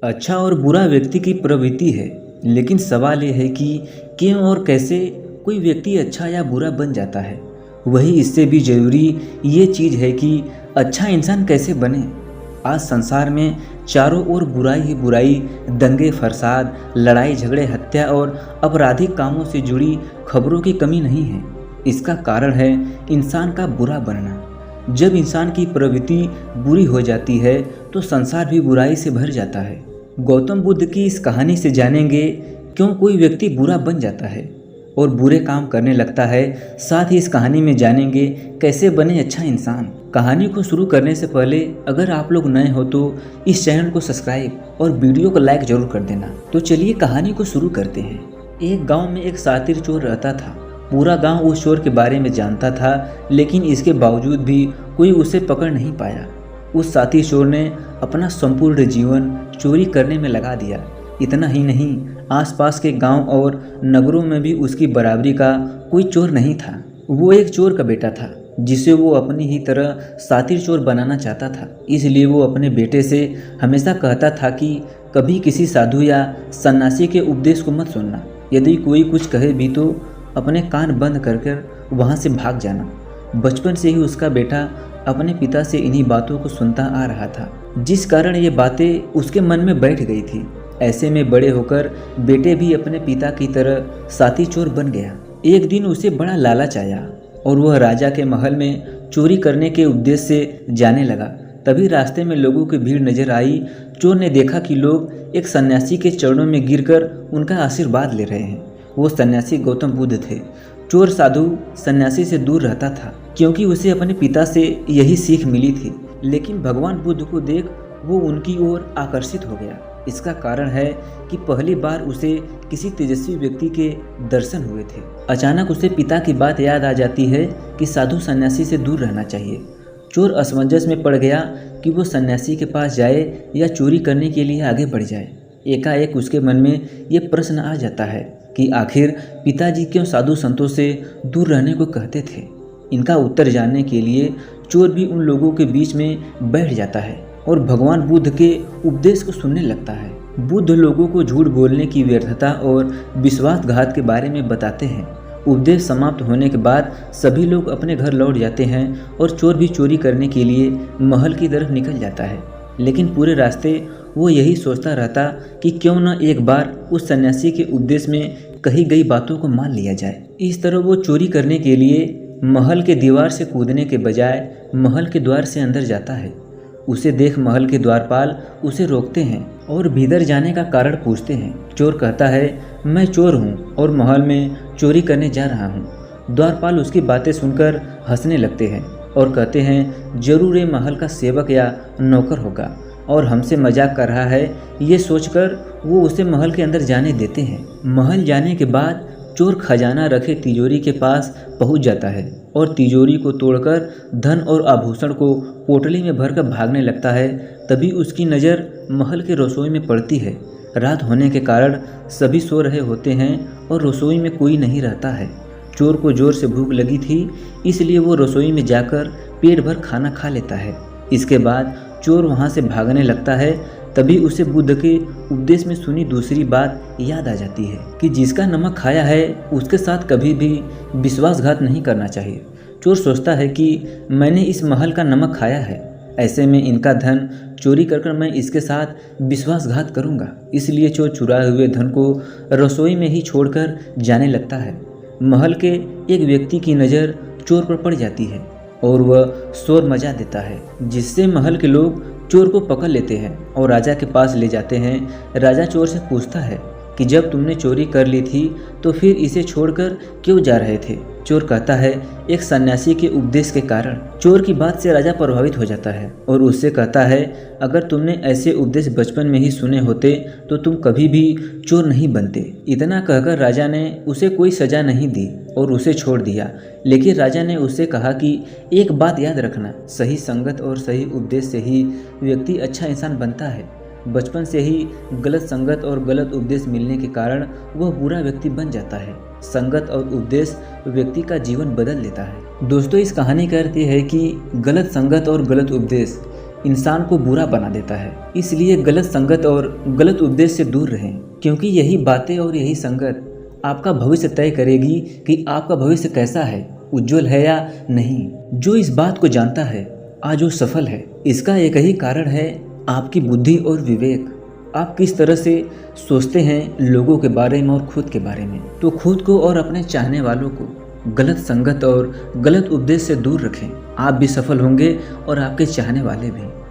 अच्छा और बुरा व्यक्ति की प्रवृत्ति है, लेकिन सवाल यह है कि क्यों और कैसे कोई व्यक्ति अच्छा या बुरा बन जाता है। वही इससे भी ज़रूरी ये चीज़ है कि अच्छा इंसान कैसे बने। आज संसार में चारों ओर बुराई ही बुराई, दंगे फसाद, लड़ाई झगड़े, हत्या और आपराधिक कामों से जुड़ी खबरों की कमी नहीं है। इसका कारण है इंसान का बुरा बनना। जब इंसान की प्रवृत्ति बुरी हो जाती है तो संसार भी बुराई से भर जाता है। गौतम बुद्ध की इस कहानी से जानेंगे क्यों कोई व्यक्ति बुरा बन जाता है और बुरे काम करने लगता है। साथ ही इस कहानी में जानेंगे कैसे बने अच्छा इंसान। कहानी को शुरू करने से पहले अगर आप लोग नए हो तो इस चैनल को सब्सक्राइब और वीडियो को लाइक जरूर कर देना। तो चलिए कहानी को शुरू करते हैं। एक गांव में एक शातिर चोर रहता था। पूरा गांव उस चोर के बारे में जानता था, लेकिन इसके बावजूद भी कोई उसे पकड़ नहीं पाया। उस शातिर चोर ने अपना संपूर्ण जीवन चोरी करने में लगा दिया। इतना ही नहीं, आसपास के गांव और नगरों में भी उसकी बराबरी का कोई चोर नहीं था। वो एक चोर का बेटा था जिसे वो अपनी ही तरह शातिर चोर बनाना चाहता था। इसलिए वो अपने बेटे से हमेशा कहता था कि कभी किसी साधु या सन्यासी के उपदेश को मत सुनना। यदि कोई कुछ कहे भी तो अपने कान बंद कर वहाँ से भाग जाना। बचपन से ही उसका बेटा अपने पिता से इन्हीं बातों को सुनता आ रहा था, जिस कारण ये बातें उसके मन में बैठ गई थी। ऐसे में बड़े होकर बेटे भी अपने पिता की तरह शातिर चोर बन गया। एक दिन उसे बड़ा लालच आया और वह राजा के महल में चोरी करने के उद्देश्य से जाने लगा। तभी रास्ते में लोगों की भीड़ नजर आई। चोर ने देखा कि लोग एक सन्यासी के चरणों में गिरकर उनका आशीर्वाद ले रहे हैं। वो सन्यासी गौतम बुद्ध थे। चोर साधु सन्यासी से दूर रहता था क्योंकि उसे अपने पिता से यही सीख मिली थी, लेकिन भगवान बुद्ध को देख वो उनकी ओर आकर्षित हो गया। इसका कारण है कि पहली बार उसे किसी तेजस्वी व्यक्ति के दर्शन हुए थे। अचानक उसे पिता की बात याद आ जाती है कि साधु सन्यासी से दूर रहना चाहिए। चोर असमंजस में पड़ गया कि वो सन्यासी के पास जाए या चोरी करने के लिए आगे बढ़ जाए। एकाएक उसके मन में ये प्रश्न आ जाता है कि आखिर पिताजी क्यों साधु संतों से दूर रहने को कहते थे। इनका उत्तर जानने के लिए चोर भी उन लोगों के बीच में बैठ जाता है और भगवान बुद्ध के उपदेश को सुनने लगता है। बुद्ध लोगों को झूठ बोलने की व्यर्थता और विश्वासघात के बारे में बताते हैं। उपदेश समाप्त होने के बाद सभी लोग अपने घर लौट जाते हैं और चोर भी चोरी करने के लिए महल की तरफ निकल जाता है। लेकिन पूरे रास्ते वो यही सोचता रहता कि क्यों न एक बार उस सन्यासी के उपदेश में कही गई बातों को मान लिया जाए। इस तरह वो चोरी करने के लिए महल के दीवार से कूदने के बजाय महल के द्वार से अंदर जाता है। उसे देख महल के द्वारपाल उसे रोकते हैं और भीतर जाने का कारण पूछते हैं। चोर कहता है, मैं चोर हूँ और महल में चोरी करने जा रहा हूँ। द्वारपाल उसकी बातें सुनकर हंसने लगते हैं और कहते हैं, जरूर ये महल का सेवक या नौकर होगा और हमसे मजाक कर रहा है। ये सोचकर वो उसे महल के अंदर जाने देते हैं। महल जाने के बाद चोर खजाना रखे तिजोरी के पास पहुंच जाता है और तिजोरी को तोड़कर धन और आभूषण को पोटली में भरकर भागने लगता है। तभी उसकी नज़र महल के रसोई में पड़ती है। रात होने के कारण सभी सो रहे होते हैं और रसोई में कोई नहीं रहता है। चोर को जोर से भूख लगी थी, इसलिए वो रसोई में जाकर पेट भर खाना खा लेता है। इसके बाद चोर वहाँ से भागने लगता है। तभी उसे बुद्ध के उपदेश में सुनी दूसरी बात याद आ जाती है कि जिसका नमक खाया है उसके साथ कभी भी विश्वासघात नहीं करना चाहिए। चोर सोचता है कि मैंने इस महल का नमक खाया है, ऐसे में इनका धन चोरी कर मैं इसके साथ विश्वासघात करूंगा। इसलिए चोर चुराए हुए धन को रसोई में ही छोड़कर जाने लगता है। महल के एक व्यक्ति की नज़र चोर पर पड़ जाती है और वह शोर मचा देता है, जिससे महल के लोग चोर को पकड़ लेते हैं और राजा के पास ले जाते हैं। राजा चोर से पूछता है कि जब तुमने चोरी कर ली थी तो फिर इसे छोड़कर क्यों जा रहे थे। चोर कहता है, एक सन्यासी के उपदेश के कारण। चोर की बात से राजा प्रभावित हो जाता है और उससे कहता है, अगर तुमने ऐसे उपदेश बचपन में ही सुने होते तो तुम कभी भी चोर नहीं बनते। इतना कहकर राजा ने उसे कोई सजा नहीं दी और उसे छोड़ दिया। लेकिन राजा ने उससे कहा कि एक बात याद रखना, सही संगत और सही उपदेश से ही व्यक्ति अच्छा इंसान बनता है। बचपन से ही गलत संगत और गलत उपदेश मिलने के कारण वह बुरा व्यक्ति बन जाता है। संगत और उपदेश व्यक्ति का जीवन बदल देता है। दोस्तों, इस कहानी का अर्थ यह है कि गलत संगत और गलत उपदेश इंसान को बुरा बना देता है। इसलिए गलत संगत और गलत उपदेश से दूर रहें, क्योंकि यही बातें और यही संगत आपका भविष्य तय करेगी कि आपका भविष्य कैसा है, उज्जवल है या नहीं। जो इस बात को जानता है आज वो सफल है। इसका एक ही कारण है आपकी बुद्धि और विवेक। आप किस तरह से सोचते हैं लोगों के बारे में और खुद के बारे में। तो खुद को और अपने चाहने वालों को गलत संगत और गलत उपदेश से दूर रखें। आप भी सफल होंगे और आपके चाहने वाले भी।